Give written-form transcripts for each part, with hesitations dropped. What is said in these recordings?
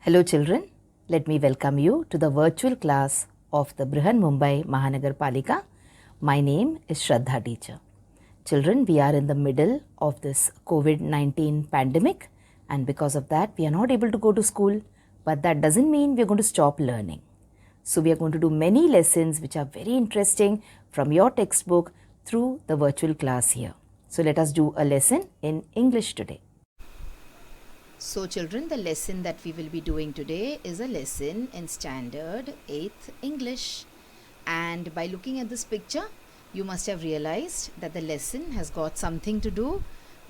Hello children, let me welcome you to the virtual class of the Brihan Mumbai Mahanagar Palika. My name is Shraddha teacher. Children, we are in the middle of this COVID-19 pandemic and because of that we are not able to go to school, but that doesn't mean we are going to stop learning. So we are going to do many lessons which are very interesting from your textbook through the virtual class here. So let us do a lesson in English today. So children, the lesson that we will be doing today is a lesson in standard 8th English. And by looking at this picture, you must have realized that the lesson has got something to do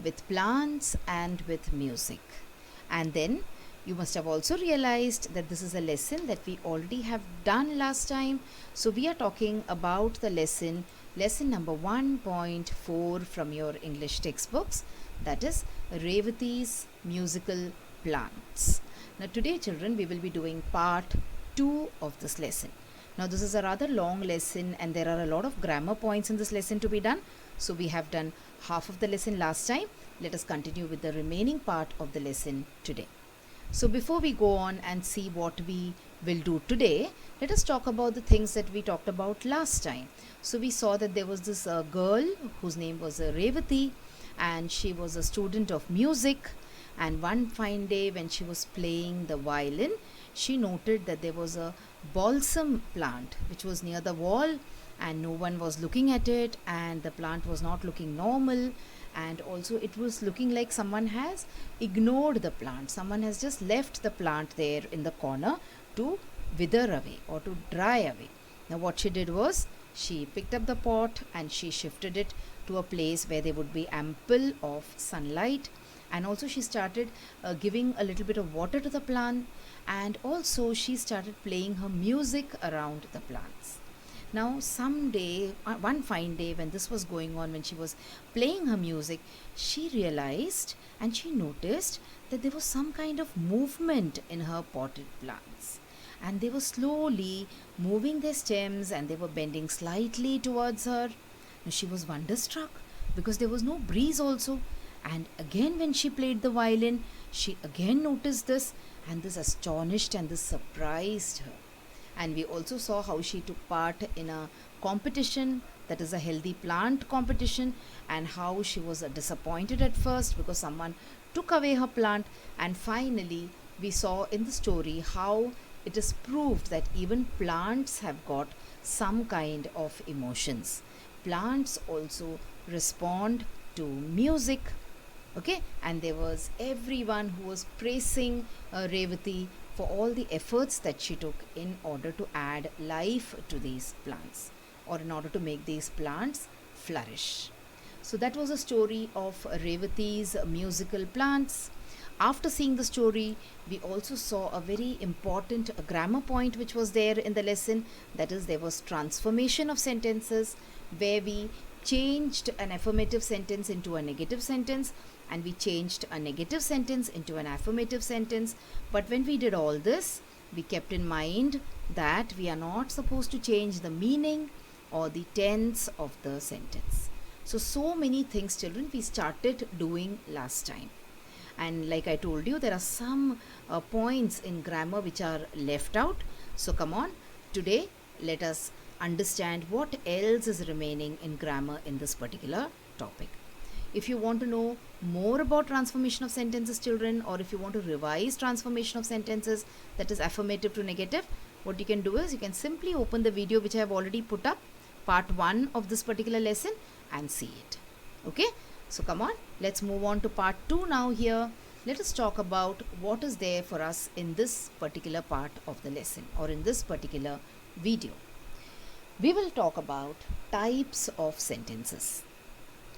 with plants and with music. And then you must have also realized that this is a lesson that we already have done last time. So we are talking about the lesson number 1.4 from your English textbooks, that is Revati's musical plants. Now today children, we will be doing part 2 of this lesson. Now this is a rather long lesson and there are a lot of grammar points in this lesson to be done. So we have done half of the lesson last time. Let us continue with the remaining part of the lesson today. So before we go on and see what we will do today, let us talk about the things that we talked about last time. So we saw that there was this girl whose name was Revati, and she was a student of music, and one fine day when she was playing the violin, she noted that there was a balsam plant which was near the wall and no one was looking at it, and the plant was not looking normal, and also it was looking like someone has ignored the plant. Someone has just left the plant there in the corner to wither away or to dry away. Now what she did was she picked up the pot and she shifted it to a place where there would be ample of sunlight, and also she started giving a little bit of water to the plant, and also she started playing her music around the plants. Now someday, one fine day when this was going on, when she was playing her music, she realized and she noticed that there was some kind of movement in her potted plants, and they were slowly moving their stems and they were bending slightly towards her. Now she was wonderstruck because there was no breeze also, and again when she played the violin, she again noticed this, and this astonished and this surprised her. And we also saw how she took part in a competition, that is a healthy plant competition, and how she was disappointed at first because someone took away her plant, and finally we saw in the story how it is proved that even plants have got some kind of emotions. Plants also respond to music. Okay, and there was everyone who was praising Revati for all the efforts that she took in order to add life to these plants, or in order to make these plants flourish. So that was a story of Revati's musical plants. After seeing the story, we also saw a very important grammar point which was there in the lesson, that is there was transformation of sentences, where we changed an affirmative sentence into a negative sentence, and we changed a negative sentence into an affirmative sentence. But when we did all this, we kept in mind that we are not supposed to change the meaning or the tense of the sentence. So many things children we started doing last time, and like I told you, there are some points in grammar which are left out. So come on, today let us understand what else is remaining in grammar in this particular topic. If you want to know more about transformation of sentences children, or if you want to revise transformation of sentences, that is affirmative to negative, what you can do is you can simply open the video which I have already put up, part 1 of this particular lesson, and see it. Okay, so come on, let's move on to part 2 now. Here let us talk about what is there for us in this particular part of the lesson, or in this particular video. We will talk about types of sentences.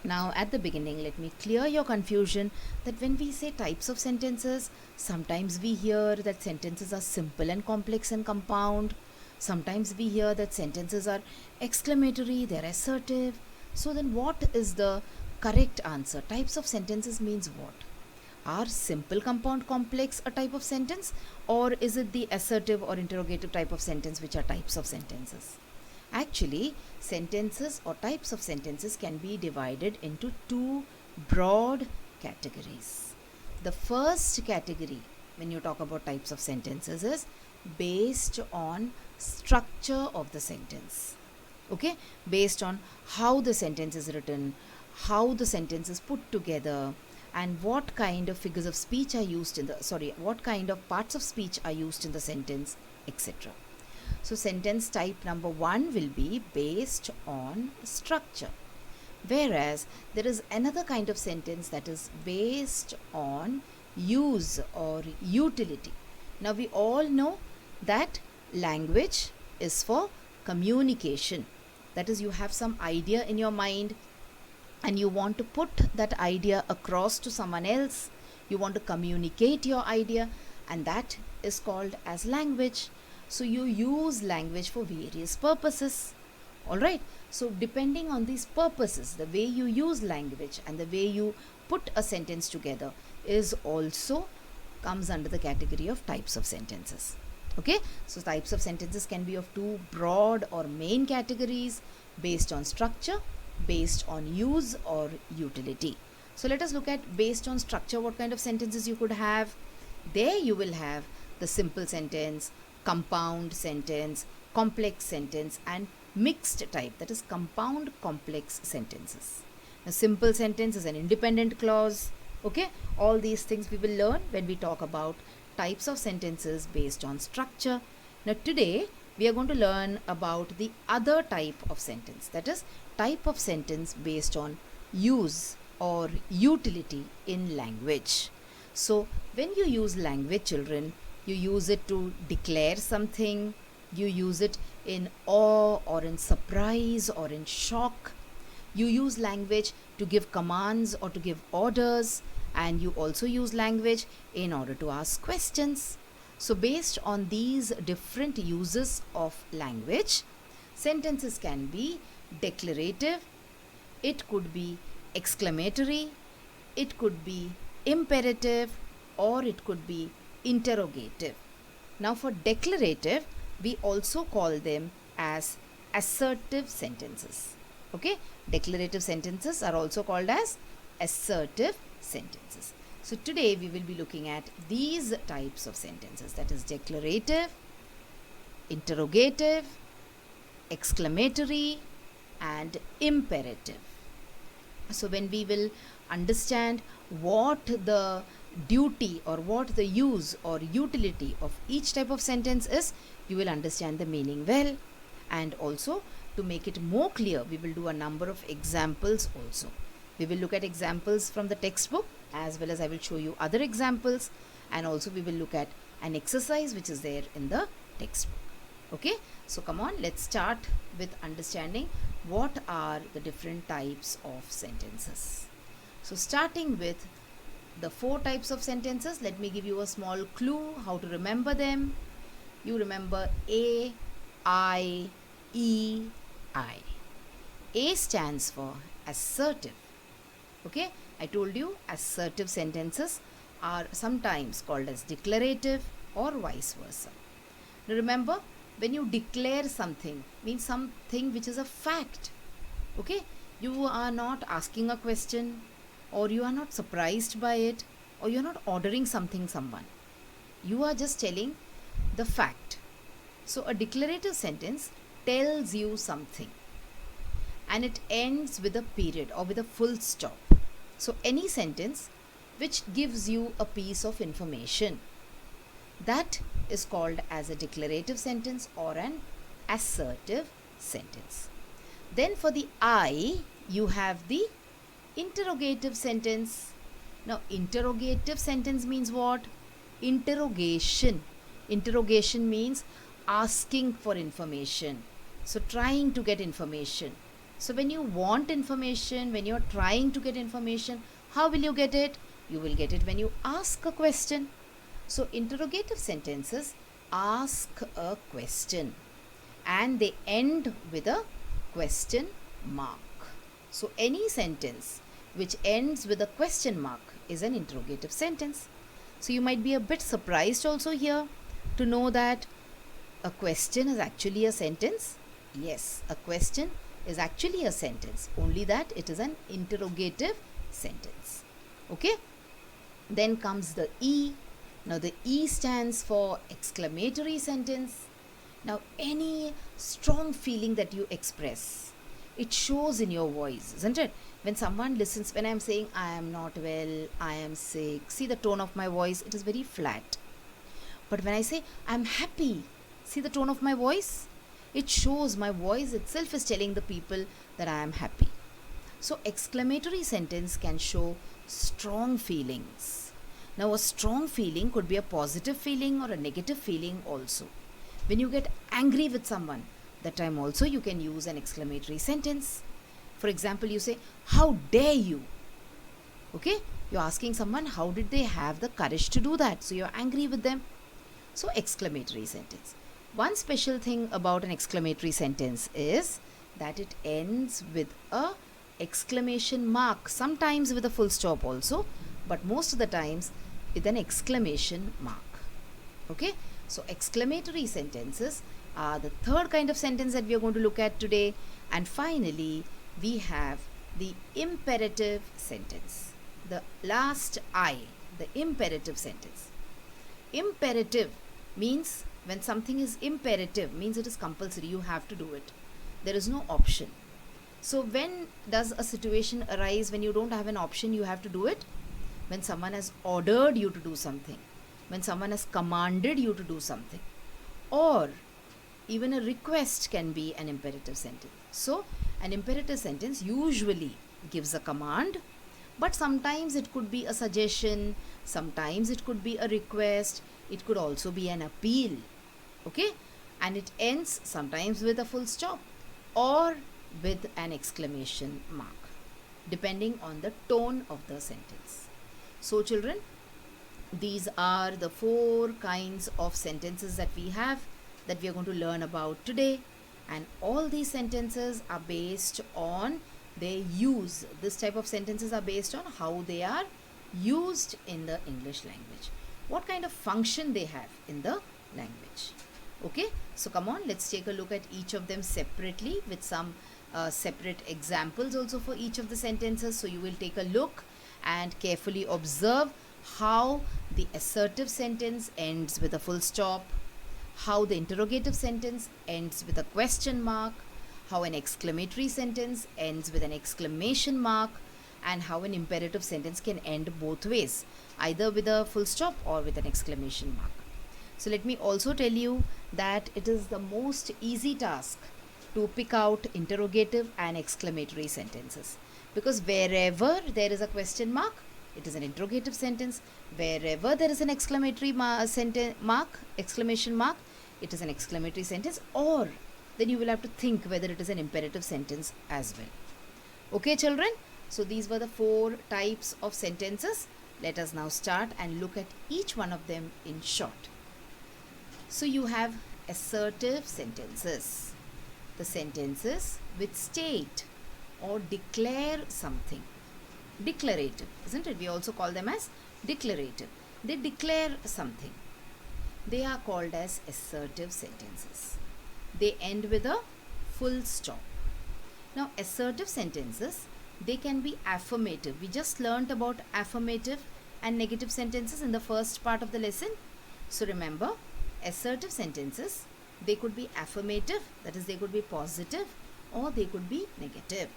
Now at the beginning, let me clear your confusion that when we say types of sentences, sometimes we hear that sentences are simple and complex and compound. Sometimes we hear that sentences are exclamatory, they're assertive. So then what is the correct answer? Types of sentences means what? Are simple, compound, complex a type of sentence, or is it the assertive or interrogative type of sentence which are types of sentences? Actually, sentences or types of sentences can be divided into two broad categories. The first category when you talk about types of sentences is based on structure of the sentence. Okay, based on how the sentence is written, how the sentence is put together, and what kind of figures of speech are used in the what kind of parts of speech are used in the sentence, etc. So sentence type number 1 will be based on structure, whereas there is another kind of sentence that is based on use or utility. Now we all know that language is for communication. That is, you have some idea in your mind and you want to put that idea across to someone else. You want to communicate your idea, and that is called as language. So you use language for various purposes. Alright, so depending on these purposes, the way you use language and the way you put a sentence together is also comes under the category of types of sentences. Okay, so types of sentences can be of two broad or main categories: based on structure, based on use or utility. So let us look at based on structure, what kind of sentences you could have. There you will have the simple sentence, compound sentence, complex sentence, and mixed type, that is compound complex sentences. A simple sentence is an independent clause. Okay, all these things we will learn when we talk about types of sentences based on structure. Now today we are going to learn about the other type of sentence, that is type of sentence based on use or utility in language. So when you use language, children, you use it to declare something, you use it in awe or in surprise or in shock. You use language to give commands or to give orders, and you also use language in order to ask questions. So based on these different uses of language, sentences can be declarative, it could be exclamatory, it could be imperative, or it could be interrogative. Now for declarative, we also call them as assertive sentences. Okay, declarative sentences are also called as assertive sentences. So today we will be looking at these types of sentences, that is declarative, interrogative, exclamatory, and imperative. So when we will understand what the duty or what the use or utility of each type of sentence is, you will understand the meaning well. And also, to make it more clear, we will do a number of examples also. We will look at examples from the textbook, as well as I will show you other examples, and also we will look at an exercise which is there in the textbook. Okay, so come on, let's start with understanding what are the different types of sentences. So starting with the 4 types of sentences, let me give you a small clue how to remember them. You remember A, I, E, I. A stands for assertive. Okay, I told you assertive sentences are sometimes called as declarative or vice versa. Now remember, when you declare something, means something which is a fact. Okay, you are not asking a question, or you are not surprised by it, or you are not ordering someone. You are just telling the fact. So a declarative sentence tells you something, and it ends with a period or with a full stop. So any sentence which gives you a piece of information, that is called as a declarative sentence or an assertive sentence. Then for the I, you have the interrogative sentence. Now interrogative sentence means what? Interrogation. Interrogation means asking for information. So trying to get information. So when you want information, when you are trying to get information, how will you get it? You will get it when you ask a question. So interrogative sentences ask a question and they end with a question mark. So any sentence which ends with a question mark is an interrogative sentence. So you might be a bit surprised also here to know that a question is actually a sentence. Yes, a question is actually a sentence, only that it is an interrogative sentence. Okay, then comes the E. Now the E stands for exclamatory sentence. Now any strong feeling that you express, it shows in your voice, isn't it? When someone listens, when I'm saying I am not well, I am sick, see the tone of my voice, it is very flat. But when I say I'm happy, see the tone of my voice? It shows, my voice itself is telling the people that I am happy. So exclamatory sentence can show strong feelings. Now a strong feeling could be a positive feeling or a negative feeling also. When you get angry with someone, that time also you can use an exclamatory sentence. For example, you say, how dare you? Okay, you're asking someone how did they have the courage to do that, so you're angry with them. So exclamatory sentence. One special thing about an exclamatory sentence is that it ends with a exclamation mark, sometimes with a full stop also, but most of the times with an exclamation mark. Okay, so exclamatory sentences are the third kind of sentence that we are going to look at today. And finally, we have the imperative sentence, the last I, the imperative sentence. Imperative means when something is imperative, means it is compulsory, you have to do it. There is no option. So when does a situation arise when you don't have an option, you have to do it? When someone has ordered you to do something, when someone has commanded you to do something, or even a request can be an imperative sentence. So an imperative sentence usually gives a command, but sometimes it could be a suggestion, sometimes it could be a request, it could also be an appeal. Okay, and it ends sometimes with a full stop or with an exclamation mark, depending on the tone of the sentence. So children, these are the four kinds of sentences that we have, that we are going to learn about today, and all these sentences are based on their use. This type of sentences are based on how they are used in the English language, what kind of function they have in the language. Okay, so come on, let's take a look at each of them separately with some separate examples also for each of the sentences. So you will take a look and carefully observe how the assertive sentence ends with a full stop, how the interrogative sentence ends with a question mark, how an exclamatory sentence ends with an exclamation mark, and how an imperative sentence can end both ways, either with a full stop or with an exclamation mark. So let me also tell you that it is the most easy task to pick out interrogative and exclamatory sentences, because wherever there is a question mark, it is an interrogative sentence. Wherever there is an exclamatory exclamation mark, it is an exclamatory sentence, or then you will have to think whether it is an imperative sentence as well. Okay children, so these were the four types of sentences. Let us now start and look at each one of them in short. So you have assertive sentences, the sentences which state or declare something. Declarative, isn't it? We also call them as declarative. They declare something. They are called as assertive sentences. They end with a full stop. Now assertive sentences, they can be affirmative. We just learnt about affirmative and negative sentences in the first part of the lesson. So remember, assertive sentences, they could be affirmative, that is they could be positive, or they could be negative.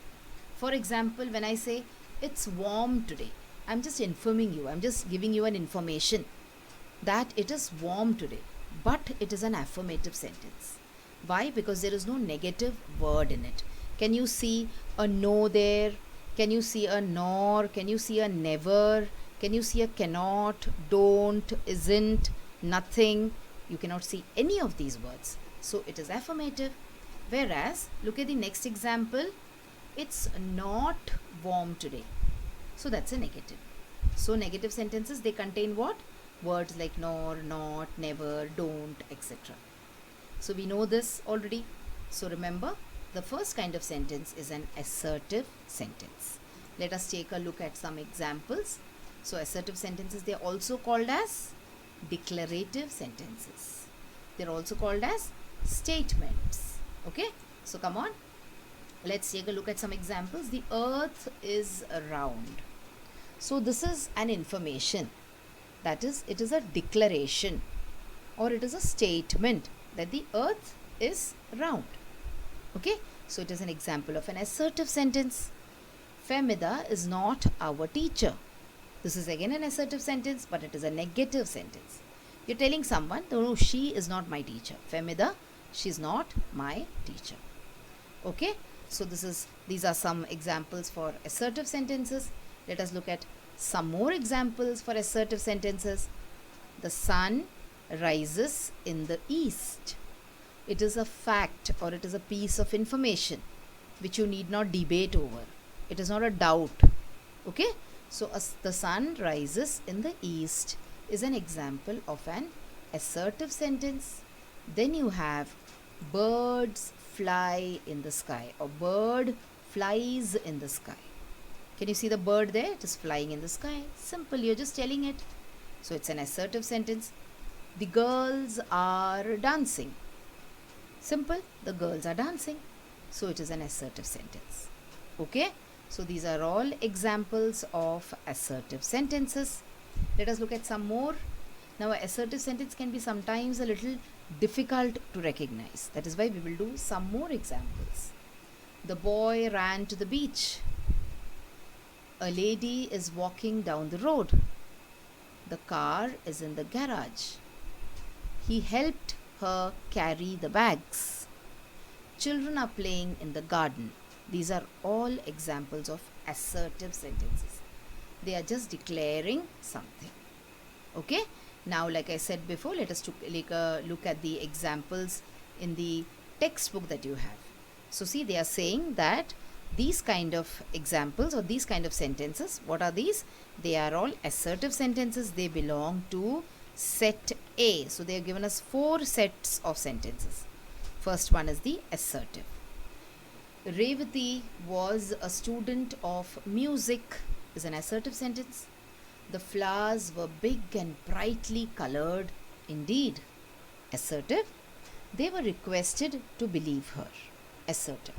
For example, when I say it's warm today, I'm just informing you, I'm just giving you an information that it is warm today, but it is an affirmative sentence. Why? Because there is no negative word in it. Can you see a no there? Can you see a nor? Can you see a never? Can you see a cannot, don't, isn't, nothing? You cannot see any of these words. So it is affirmative. Whereas, look at the next example. It's not warm today. So that's a negative. So negative sentences, they contain what? Words like nor, not, never, don't, etc. So we know this already. So remember, the first kind of sentence is an assertive sentence. Let us take a look at some examples. So assertive sentences, they are also called as declarative sentences. They are also called as statements. Okay, so come on, let's take a look at some examples. The earth is round. So this is an information. That is, it is a declaration or it is a statement that the earth is round. Okay, so it is an example of an assertive sentence. Femida is not our teacher. This is again an assertive sentence, but it is a negative sentence. You're telling someone, no, she is not my teacher. Femida, she is not my teacher. Okay, so these are some examples for assertive sentences. Let us look at some more examples for assertive sentences. The sun rises in the east. It is a fact or it is a piece of information which you need not debate over. It is not a doubt. Okay, so the sun rises in the east is an example of an assertive sentence. Then you have birds fly in the sky, or bird flies in the sky. Can you see the bird there? It is flying in the sky. Simple, you're just telling it. So it's an assertive sentence. The girls are dancing. Simple, the girls are dancing. So it is an assertive sentence. Okay, so these are all examples of assertive sentences. Let us look at some more. Now, an assertive sentence can be sometimes a little difficult to recognize. That is why we will do some more examples. The boy ran to the beach. A lady is walking down the road. The car is in the garage. He helped her carry the bags. Children are playing in the garden. These are all examples of assertive sentences. They are just declaring something. Okay? Now, like I said before, let us look at the examples in the textbook that you have. So, see, they are saying that these kind of examples or these kind of sentences, what are these? They are all assertive sentences. They belong to set A. So, they have given us 4 sets of sentences. First one is the assertive. Revati was a student of music is an assertive sentence. The flowers were big and brightly colored. Indeed. Assertive. They were requested to believe her. Assertive.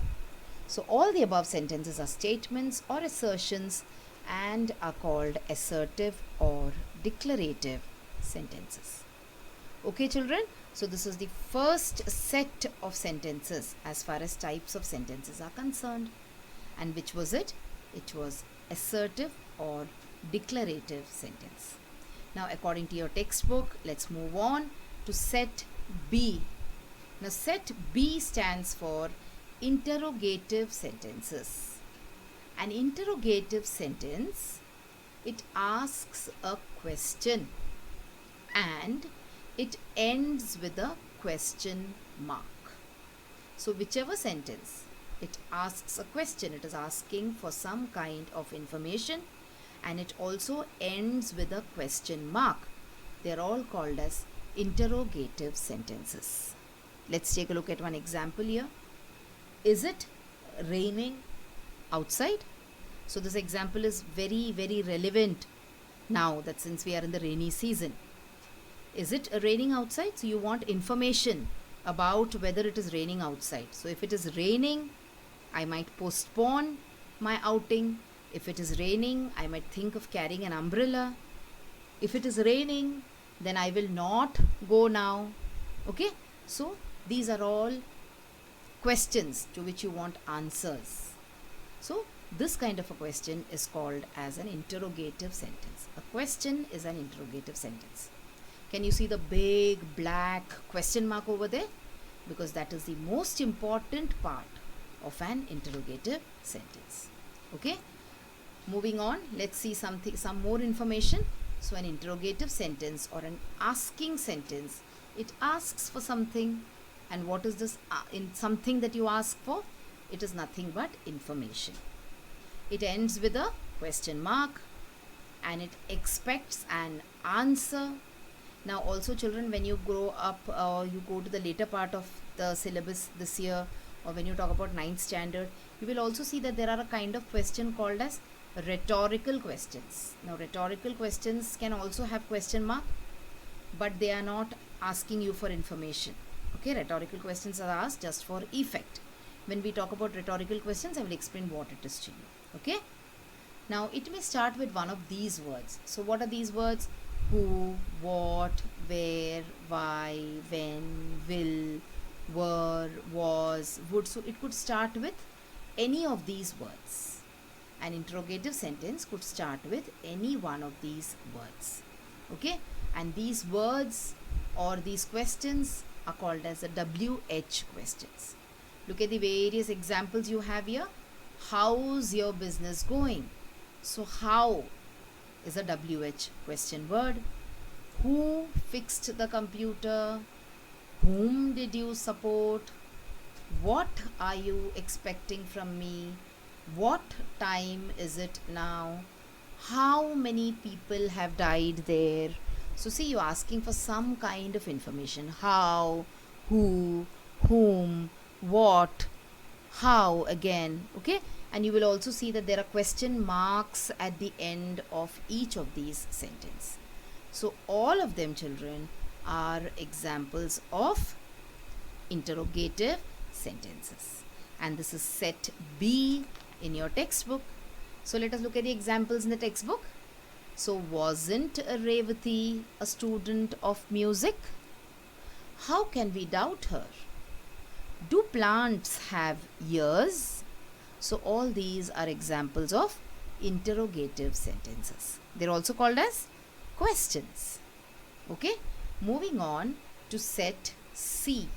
So all the above sentences are statements or assertions and are called assertive or declarative sentences. Okay, children? So this is the first set of sentences as far as types of sentences are concerned. And which was it? It was assertive or declarative sentence. Now, according to your textbook, let's move on to set B. Now, set B stands for interrogative sentences. An interrogative sentence, it asks a question and it ends with a question mark. So, whichever sentence, it asks a question, it is asking for some kind of information and it also ends with a question mark. They are all called as interrogative sentences. Let's take a look at one example here. Is it raining outside? So this example is very, very relevant now that since we are in the rainy season. Is it raining outside? So you want information about whether it is raining outside. So if it is raining, I might postpone my outing. If it is raining, I might think of carrying an umbrella. If it is raining, then I will not go now. Okay? So these are all questions to which you want answers. So this kind of a question is called as an interrogative sentence. A question is an interrogative sentence. Can you see the big black question mark over there? Because that is the most important part of an interrogative sentence. Okay? Moving on, let's see some more information. So an interrogative sentence or an asking sentence, it asks for something. And what is this in something that you ask for? It is nothing but information. It ends with a question mark and it expects an answer. Now also children, when you grow up, you go to the later part of the syllabus this year, or when you talk about 9th standard, you will also see that there are a kind of question called as rhetorical questions. Now rhetorical questions can also have question mark, but they are not asking you for information. Okay, rhetorical questions are asked just for effect. When we talk about rhetorical questions, I will explain what it is to you. Okay. Now it may start with one of these words. So what are these words? who, what, where, why, when, will, were, was, would. So it could start with any of these words. An interrogative sentence could start with any one of these words. Okay, and these words or these questions are called as the WH questions. Look at the various examples you have here. How's your business going? So how is a WH question word. Who fixed the computer? Whom did you support? What are you expecting from me? What time is it now? How many people have died there? So see, you're asking for some kind of information. How, who, whom, what, how again. Okay, and you will also see that there are question marks at the end of each of these sentences. So all of them, children, are examples of interrogative sentences, and this is set B in your textbook. So let us look at the examples in the textbook. So wasn't Revati a student of music? How can we doubt her? Do plants have ears? So all these are examples of interrogative sentences. They're also called as questions. Okay, moving on to set C,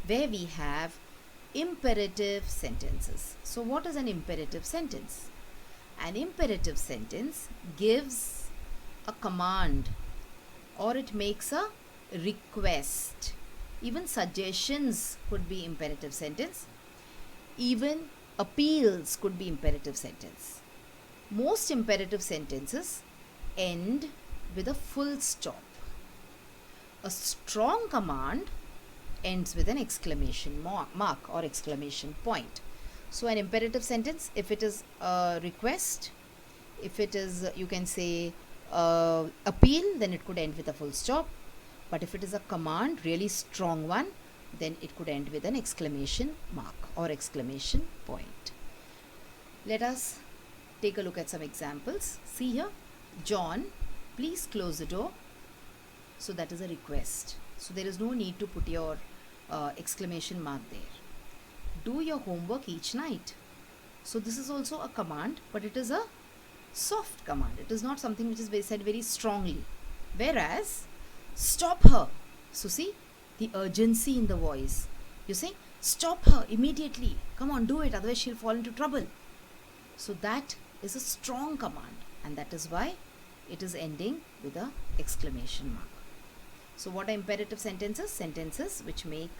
where we have imperative sentences. So what is an imperative sentence? An imperative sentence gives a command or it makes a request. Even suggestions could be imperative sentence. Even appeals could be imperative sentence. Most imperative sentences end with a full stop. A strong command ends with an exclamation mark or exclamation point. So an imperative sentence, if it is a request, if it is, you can say, appeal, then it could end with a full stop. But if it is a command, really strong one, then it could end with an exclamation mark or exclamation point. Let us take a look at some examples. See here, John, please close the door. So that is a request. So there is no need to put your exclamation mark there. Do your homework each night. So this is also a command, but it is a soft command. It is not something which is said very strongly. Whereas, stop her. So see the urgency in the voice. You say, stop her immediately. Come on, do it, otherwise she'll fall into trouble. So that is a strong command, and that is why it is ending with a exclamation mark. So what are imperative sentences? Sentences which make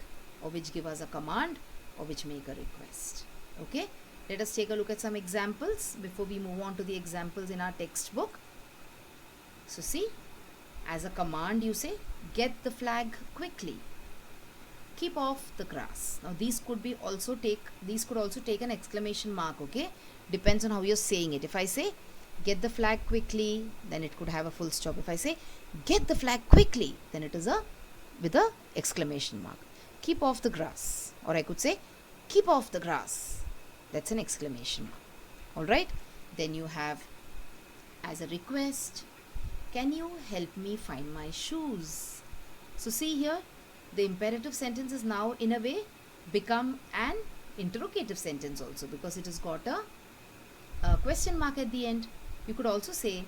or which give us a command or which make a request. Okay, let us take a look at some examples before we move on to the examples in our textbook. So see, as a command you say, get the flag quickly. Keep off the grass. Now these could also take an exclamation mark. Okay, depends on how you're saying it. If I say get the flag quickly, then it could have a full stop. If I say get the flag quickly, then it is with a exclamation mark. Keep off the grass, or I could say keep off the grass. That's an exclamation mark. All right, then you have as a request, can you help me find my shoes? So see here, the imperative sentence is now in a way become an interrogative sentence also, because it has got a question mark at the end. You could also say,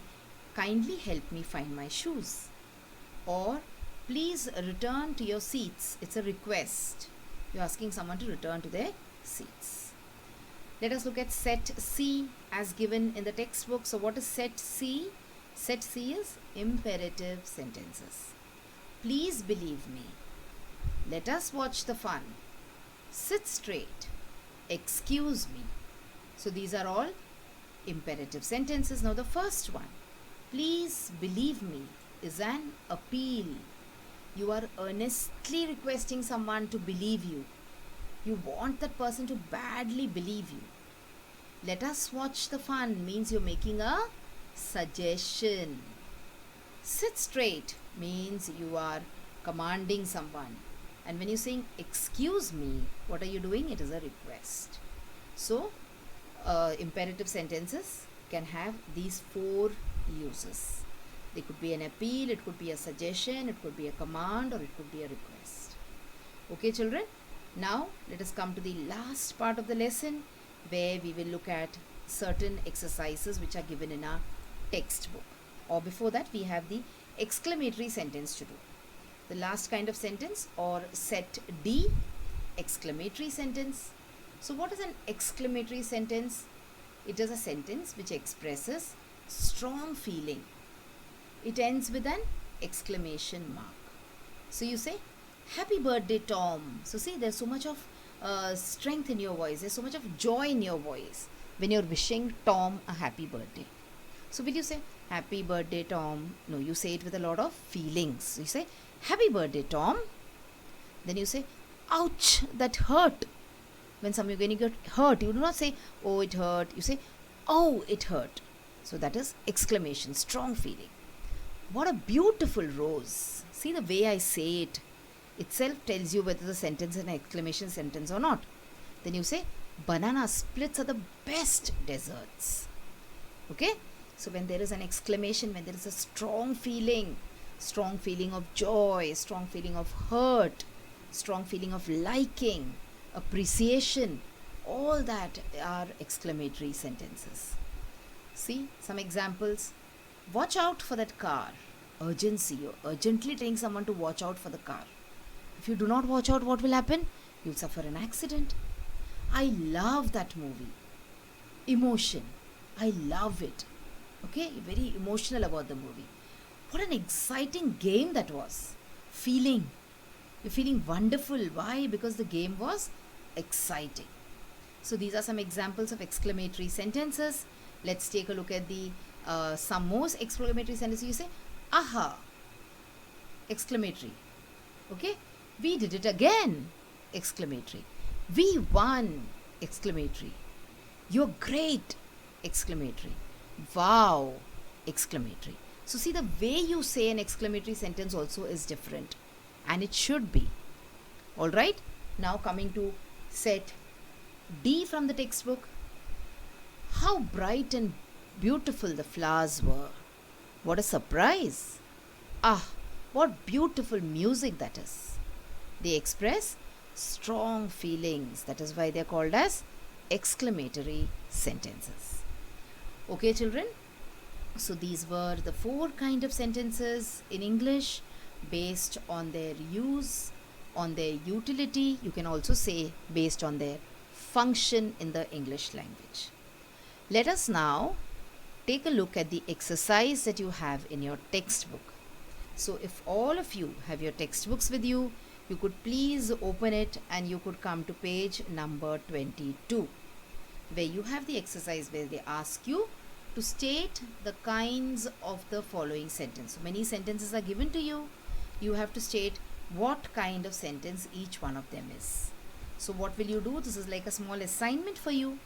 kindly help me find my shoes, or please return to your seats. It's a request. You're asking someone to return to their seats. Let us look at set C as given in the textbook. So what is set C? Set C is imperative sentences. Please believe me. Let us watch the fun. Sit straight. Excuse me. So these are all imperative sentences. Now the first one, please believe me, is an appeal. You are earnestly requesting someone to believe you. You want that person to badly believe you. Let us watch the fun means you're making a suggestion. Sit straight means you are commanding someone. And when you're saying excuse me, what are you doing? It is a request. So imperative sentences can have these four uses. They could be an appeal, it could be a suggestion, it could be a command, or it could be a request. Okay, children? Now, let us come to the last part of the lesson where we will look at certain exercises which are given in our textbook. Or before that, we have the exclamatory sentence to do. The last kind of sentence, or set D, exclamatory sentence. So what is an exclamatory sentence? It is a sentence which expresses strong feeling. It ends with an exclamation mark. So you say, happy birthday, Tom. So see, there's so much of strength in your voice. There's so much of joy in your voice when you're wishing Tom a happy birthday. So will you say, happy birthday, Tom? No, you say it with a lot of feelings. You say, happy birthday, Tom. Then you say, ouch, that hurt. When you get hurt, you do not say, oh, it hurt. You say, oh, it hurt. So that is exclamation, strong feeling. What a beautiful rose. See the way I say it itself tells you whether the sentence is an exclamation sentence or not. Then you say, banana splits are the best desserts. Okay? So when there is an exclamation, when there is a strong feeling of joy, strong feeling of hurt, strong feeling of liking, appreciation, all that are exclamatory sentences. See some examples. Watch out for that car. Urgency. You're urgently telling someone to watch out for the car. If you do not watch out, what will happen? You'll suffer an accident. I love that movie. Emotion. I love it. Okay, you're very emotional about the movie. What an exciting game that was. Feeling. You're feeling wonderful. Why? Because the game was exciting. So these are some examples of exclamatory sentences. Let's take a look at the some more exclamatory sentences. You say, aha, exclamatory. Okay, we did it again, exclamatory. We won, exclamatory. You're great, exclamatory. Wow, exclamatory. So see, the way you say an exclamatory sentence also is different, and it should be. Alright, now coming to set D from the textbook. How bright and beautiful the flowers were. What a surprise. Ah, what beautiful music that is. They express strong feelings. That is why they are called as exclamatory sentences. Okay, children? So these were the 4 kind of sentences in English based on their use, on their utility. You can also say based on their function in the English language. Let us now take a look at the exercise that you have in your textbook. So if all of you have your textbooks with you, you could please open it and you could come to page number 22, where you have the exercise where they ask you to state the kinds of the following sentence. So many sentences are given to you. You have to state what kind of sentence each one of them is. So what will you do? This is like a small assignment for you.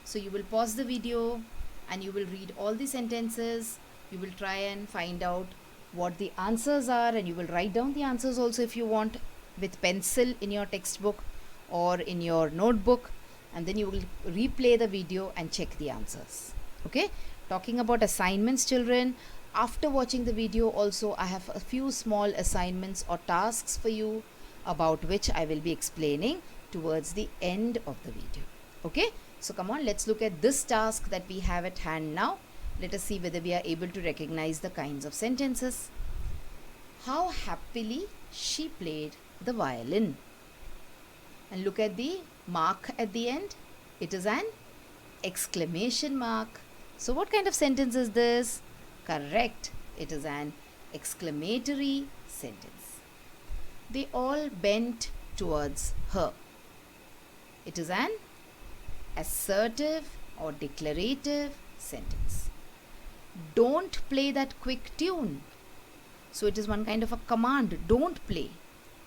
So you will pause the video and you will read all the sentences. You will try and find out what the answers are, and you will write down the answers also if you want with pencil in your textbook or in your notebook, and then you will replay the video and check the answers. Okay, talking about assignments, children, after watching the video also I have a few small assignments or tasks for you, about which I will be explaining towards the end of the video. Okay, so come on, let's look at this task that we have at hand now. Let us see whether we are able to recognize the kinds of sentences. How happily she played the violin. And look at the mark at the end. It is an exclamation mark. So what kind of sentence is this? Correct. It is an exclamatory sentence. They all bent towards her. It is an assertive or declarative sentence. Don't play that quick tune. So it is one kind of a command. Don't play.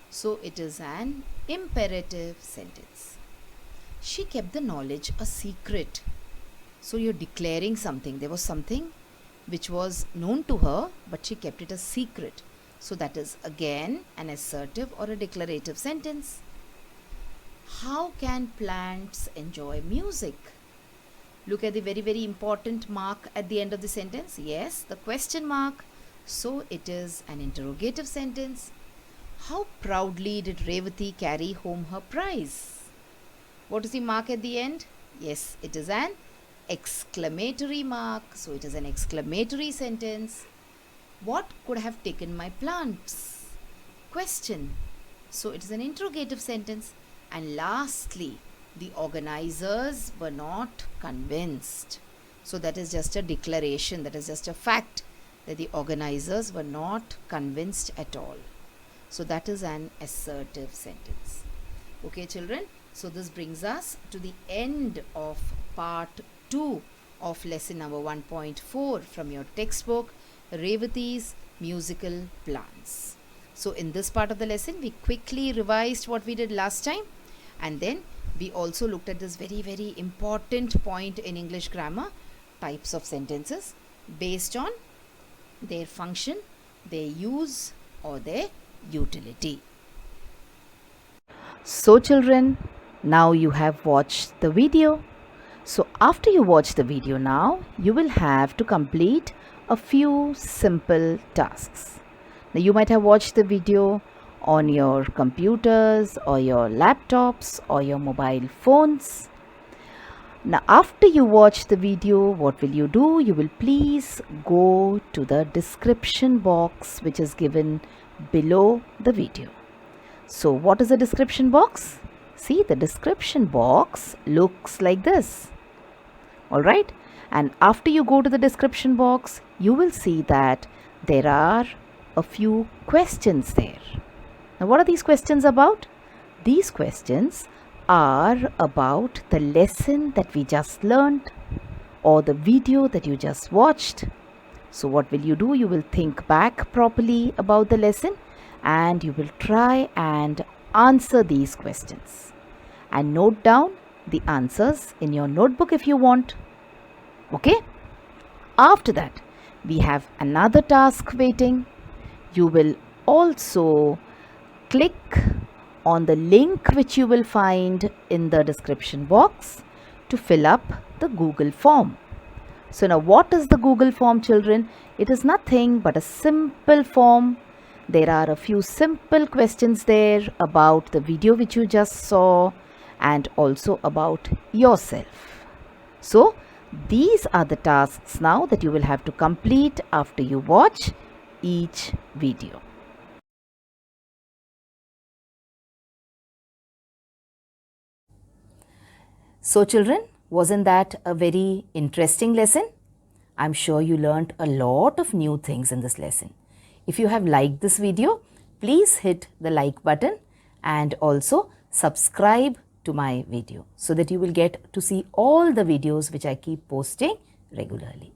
So it is an imperative sentence. She kept the knowledge a secret. So you're declaring something. There was something which was known to her, but she kept it a secret. So that is again an assertive or a declarative sentence. How can plants enjoy music? Look at the very, very important mark at the end of the sentence. Yes, the question mark. So it is an interrogative sentence. How proudly did Revati carry home her prize? What is the mark at the end? Yes, it is an exclamatory mark. So it is an exclamatory sentence. What could have taken my plants? Question. So it is an interrogative sentence. And lastly, the organizers were not convinced. So that is just a declaration, that is just a fact that the organizers were not convinced at all. So that is an assertive sentence. Okay, children. So this brings us to the end of part 2 of lesson number 1.4 from your textbook, Revati's Musical Plants. So in this part of the lesson, we quickly revised what we did last time, and then we also looked at this very, very important point in English grammar, types of sentences based on their function, their use or their utility. So children, now you have watched the video. So after you watch the video now, you will have to complete a few simple tasks. Now you might have watched the video on your computers or your laptops or your mobile phones. Now after you watch the video, what will you do? You will please go to the description box which is given below the video. So what is the description box? See, the description box looks like this. Alright, and after you go to the description box, you will see that there are a few questions there. Now what are these questions about? These questions are about the lesson that we just learned or the video that you just watched. So what will you do? You will think back properly about the lesson and you will try and answer these questions and note down the answers in your notebook if you want. Okay? After that, we have another task waiting. You will also click on the link which you will find in the description box to fill up the Google form. So now what is the Google form, children? It is nothing but a simple form. There are a few simple questions there about the video which you just saw and also about yourself. So these are the tasks now that you will have to complete after you watch each video. So children, wasn't that a very interesting lesson? I'm sure you learned a lot of new things in this lesson. If you have liked this video, please hit the like button and also subscribe to my video so that you will get to see all the videos which I keep posting regularly.